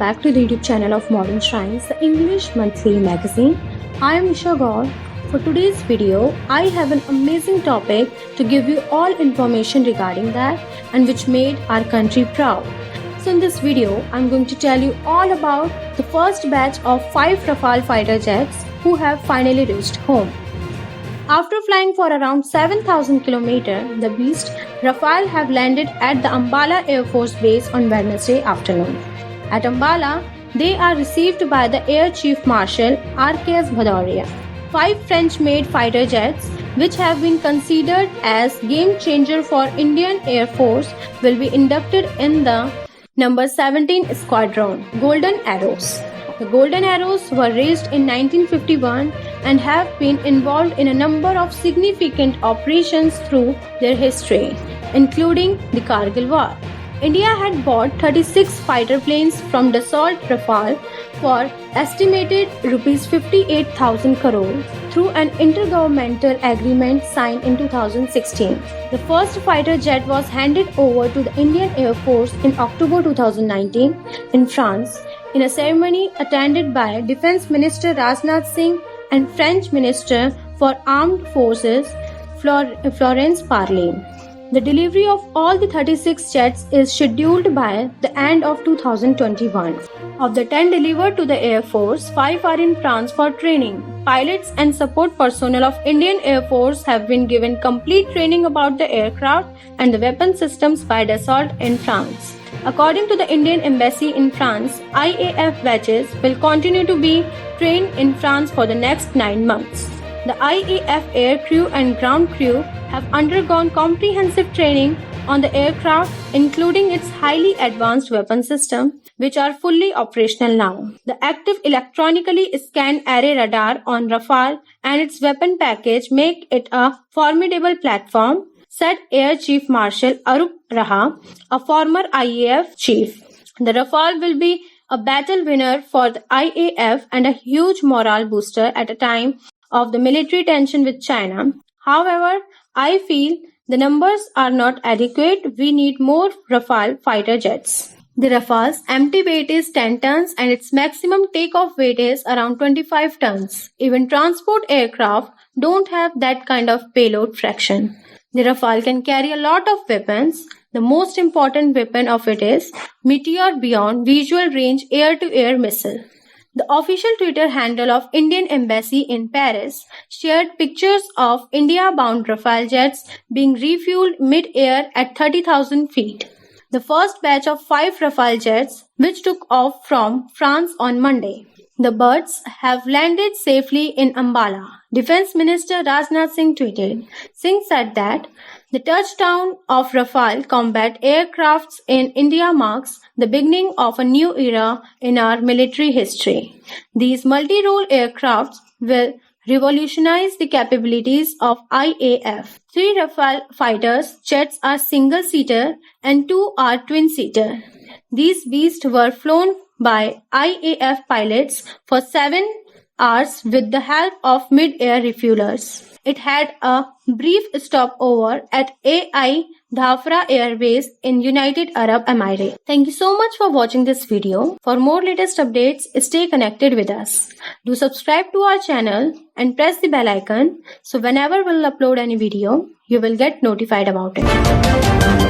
back to the YouTube channel of Modern Shrines, the English monthly magazine. I am Nisha Gaur. For today's video, I have an amazing topic to give you all information regarding that and which made our country proud. So in this video, I'm going to tell you all about the first batch of 5 Rafale fighter jets who have finally reached home. After flying for around 7,000 km, the beast Rafale have landed at the Ambala Air Force Base on Wednesday afternoon. At Ambala, they are received by the Air Chief Marshal RKS Bhadauria. 5 French-made fighter jets, which have been considered as game changer for Indian Air Force, will be inducted in the number 17 Squadron, Golden Arrows. The Golden Arrows were raised in 1951 and have been involved in a number of significant operations through their history, including the Kargil War. India had bought 36 fighter planes from Dassault Rafale for estimated Rs 58,000 crore through an intergovernmental agreement signed in 2016. The first fighter jet was handed over to the Indian Air Force in October 2019 in France in a ceremony attended by Defense Minister Rajnath Singh and French Minister for Armed Forces Florence Parly. The delivery of all the 36 jets is scheduled by the end of 2021. Of the 10 delivered to the Air Force, 5 are in France for training. Pilots and support personnel of Indian Air Force have been given complete training about the aircraft and the weapon systems by Dassault in France. According to the Indian Embassy in France, IAF batches will continue to be trained in France for the next 9 months. The IAF air crew and ground crew have undergone comprehensive training on the aircraft, including its highly advanced weapon system, which are fully operational now. The active electronically scanned array radar on Rafale and its weapon package make it a formidable platform, said Air Chief Marshal Arup Raha, a former IAF chief. The Rafale will be a battle winner for the IAF and a huge morale booster at a time of the military tension with China. However, I feel the numbers are not adequate. We need more Rafale fighter jets. The Rafale's empty weight is 10 tons and its maximum takeoff weight is around 25 tons. Even transport aircraft don't have that kind of payload fraction. The Rafale can carry a lot of weapons. The most important weapon of it is Meteor Beyond Visual Range Air-to-Air Missile. The official Twitter handle of Indian Embassy in Paris shared pictures of India-bound Rafale jets being refueled mid-air at 30,000 feet. The first batch of 5 Rafale jets, which took off from France on Monday. The birds have landed safely in Ambala, Defense Minister Rajnath Singh tweeted. Singh said that the touchdown of Rafale combat aircrafts in India marks the beginning of a new era in our military history. These multi-role aircrafts will revolutionize the capabilities of IAF. 3 Rafale fighters jets are single-seater and 2 are twin-seater. These beasts were flown by IAF pilots for 7 hours with the help of mid-air refuelers. It had a brief stopover at AI Dhafra Air Base in United Arab Emirates. Thank you so much for watching this video. For more latest updates, stay connected with us. Do subscribe to our channel and press the bell icon so whenever we'll upload any video, you will get notified about it.